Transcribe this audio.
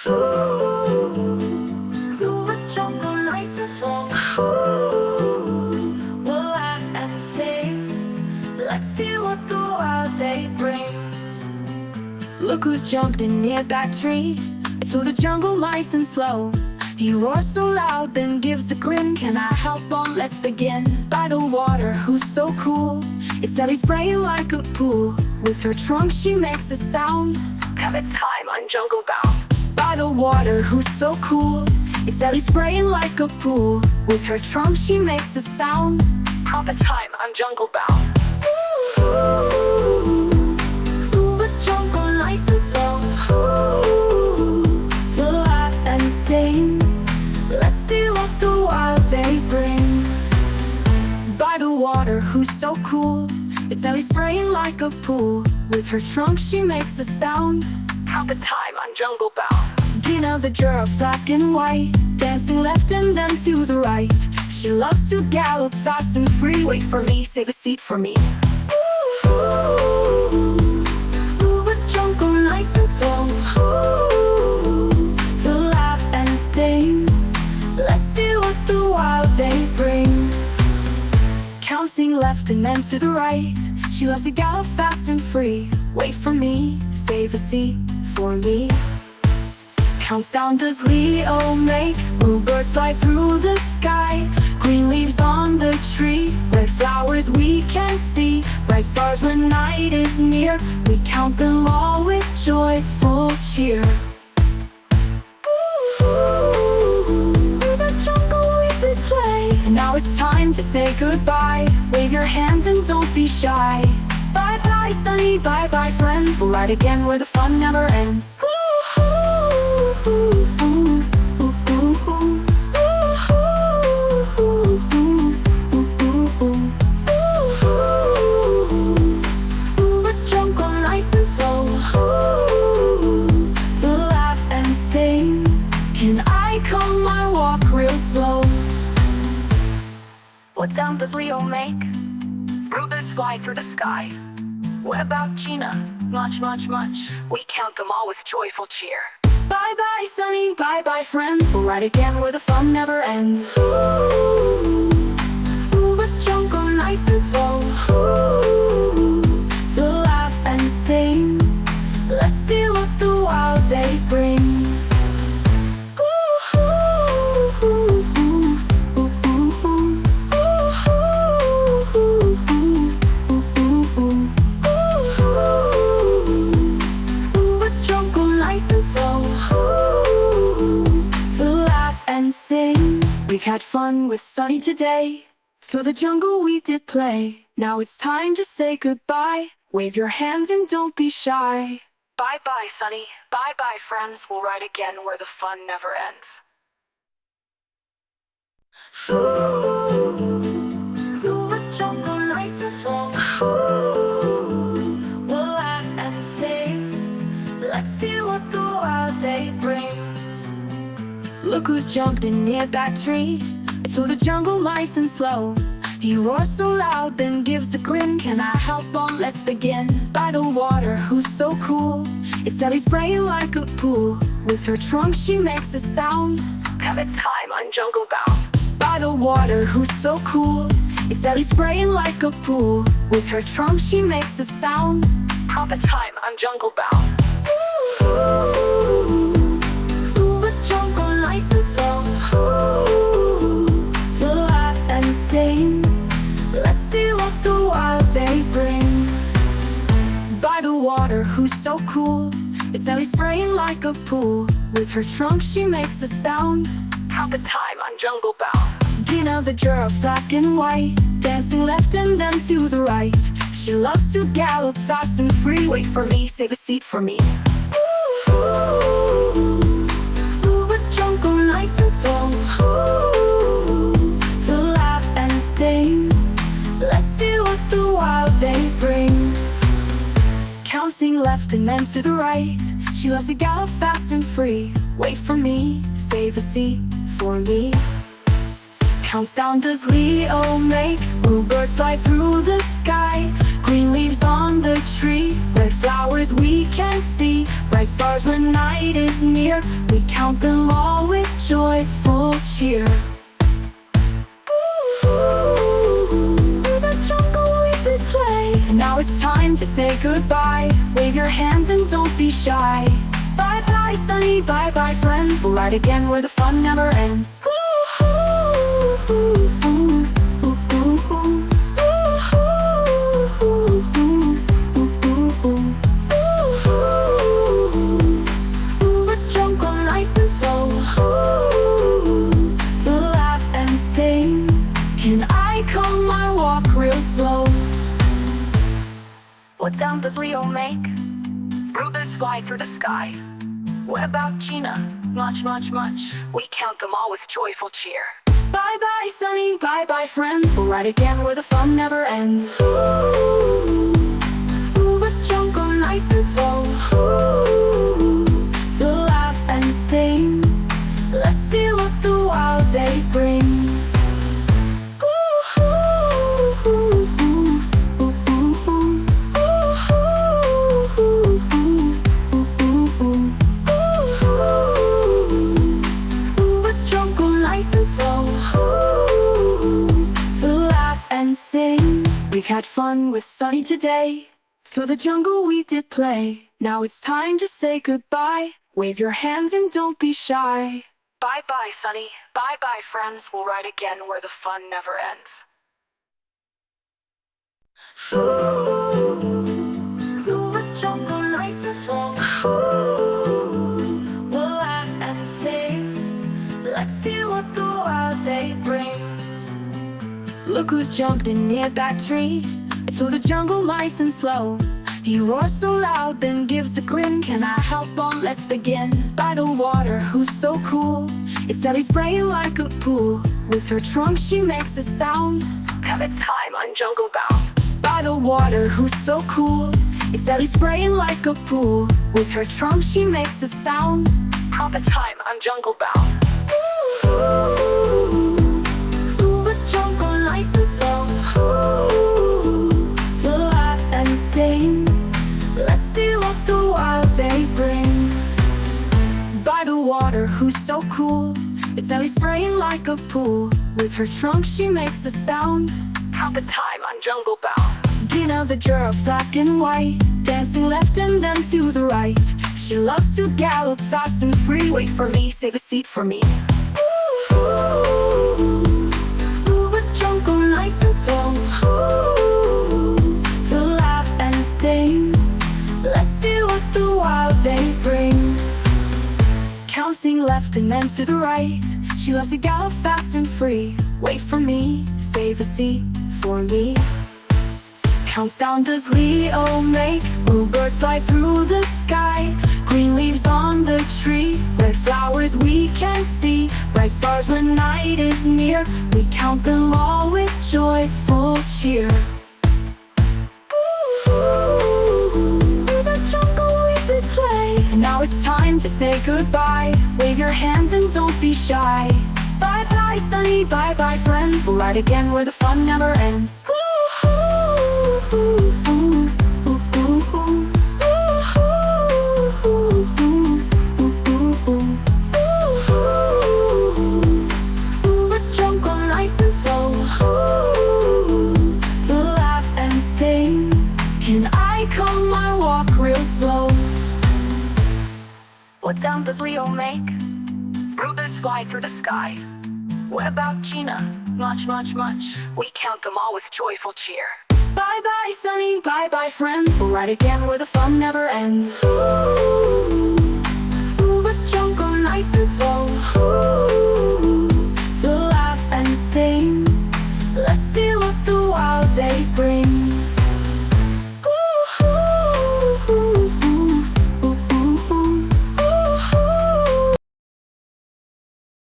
Ooh, through the jungle, nice and slow. Ooh, we'll laugh and sing. Let's see what the wild day brings. Look who's jumping near that tree. It's through the jungle, nice and slow. He roars so loud, then gives a grin. Can I help on? Let's begin. By the water, who's so cool? It's Ellie spraying like a pool. With her trunk, she makes a sound. Habit time on Jungle Bound. By the water, who's so cool? It's Ellie spraying like a pool. With her trunk, she makes a sound. Habit time on Jungle Bound. Ooh, through the jungle, nice and slow. Ooh, we'll laugh and sing. Let's see what the wild day brings. By the water, who's so cool? It's Ellie spraying like a pool. With her trunk, she makes a sound. Count the time on Jungle Bound. Dina the giraffe, black and white, dancing left and then to the right. She loves to gallop fast and free. Wait for me, save a seat for me. Ooh, through the jungle, nice and slow. Ooh, we'll laugh and sing. Let's see what the wild day brings. Counting left and then to the right. She loves to gallop fast and free. Wait for me, save a seat for me. Countdown does Leo make. Blue birds fly through the sky. Green leaves on the tree. Red flowers we can see. Bright stars when night is near. We count them all with joyful cheer. And now it's time to say goodbye. Wave your hands and don't be shy. Bye-bye, sunny, bye-bye, friends. We'll ride again where the fun never ends. The jungle, nice and slow. We'll laugh and sing. Can I come my walk real slow? What sound does Leo make? Bluebirds fly through the sky. What about Gina? Much, much, much. We count them all with joyful cheer. Bye-bye, sunny, bye-bye, friends. We'll ride again where the fun never ends. Ooh, through the jungle, nice and slow. Ooh, we'll laugh and sing. Let's see what the wild day brings. We've had fun with Sunny today. Through the jungle we did play. Now it's time to say goodbye. Wave your hands and don't be shy. Bye-bye, Sunny. Bye-bye, friends. We'll ride again where the fun never ends. Ooh, through the jungle, nice and slow. Ooh, we'll laugh and sing. Let's see what the wild day brings. Look who's jumping near that tree. It's through the jungle, nice and slow. He roars so loud, then gives a grin. Can I help on? Let's begin. By the water, who's so cool? It's Ellie spraying like a pool. With her trunk, she makes a sound. Habit time on Jungle Bound. By the water, who's so cool? It's Ellie spraying like a pool. With her trunk, she makes a sound. Habit time on Jungle Bound. Ooh, nice and slow. Ooh, we'll laugh and sing. Let's see what the wild day brings. By the water, who's so cool? It's Ellie spraying like a pool. With her trunk, she makes a sound. Count the time on Jungle Bound. Dina the giraffe, black and white, dancing left and then to the right. She loves to gallop fast and free. Wait for me, save a seat for me. Ooh, nice and slow. Ooh, we'll laugh and sing. Let's see what the wild day brings. Counting left and then to the right. She loves to gallop fast and free. Wait for me, save a seat for me. Countdown does Leo make. Blue birds fly through the sky. Green leaves on the tree, red flowers we can see, bright stars when night is near, we count them all with joyful cheer. The jungle we could play. And now it's time to say goodbye. Wave your hands and don't be shy. Bye bye sunny, bye bye friends. We'll ride again where the fun never ends. The jungle nice and slow. We'll laugh and sing. Can I come my walk real slow? What sound does Leo make? Bluebirds fly through the sky. What about Gina? Much, much, much. We count them all with joyful cheer. Bye bye sunny, bye bye friends. We'll ride again where the fun never ends. The jungle nice and slow. We'll laugh and sing. Let's see what the wild day brings. We've had fun with Sunny today. Through the jungle we did play. Now it's time to say goodbye. Wave your hands and don't be shy. Bye bye Sunny, bye bye friends. We'll ride again where the fun never ends. Through the jungle nice and slow. We'll laugh and sing. Let's see what the wild day brings. Look who's jumping near that tree. It's through the jungle nice and slow. He roars so loud, then gives a grin. Can I help on? Let's begin. By the water, who's so cool. It's Ellie spraying like a pool. With her trunk she makes a sound. Have it time on jungle bound. By the water, who's so cool. It's Ellie spraying like a pool. With her trunk she makes a sound. Have it time on jungle bound. Nice and slow. We'll laugh and sing. Let's see what the wild day brings. By the water, who's so cool. It's Ellie spraying like a pool. With her trunk she makes a sound. Count the time on jungle bound. Gina the giraffe, black and white, dancing left and then to the right. She loves to gallop fast and free. Wait for me, save a seat for me. Nice and slow. We'll laugh and sing. Let's see what the wild day brings. Counting left and then to the right. She loves to gallop fast and free. Wait for me, save a seat for me. Count sound does Leo make. Bluebirds fly through the sky. Green leaves on the tree, red flowers we can see, bright stars when night is near, we count them all with joyful cheer. The jungle we did play. And now it's time to say goodbye. Wave your hands and don't be shy. Bye bye sunny, bye bye friends. We'll ride again where the fun never ends. What sound does Leo make? Bluebirds fly through the sky. What about Gina? Much, much, much. We count them all with joyful cheer. Bye bye sunny, bye bye friends. We'll ride again where the fun never ends. The jungle nice and slow.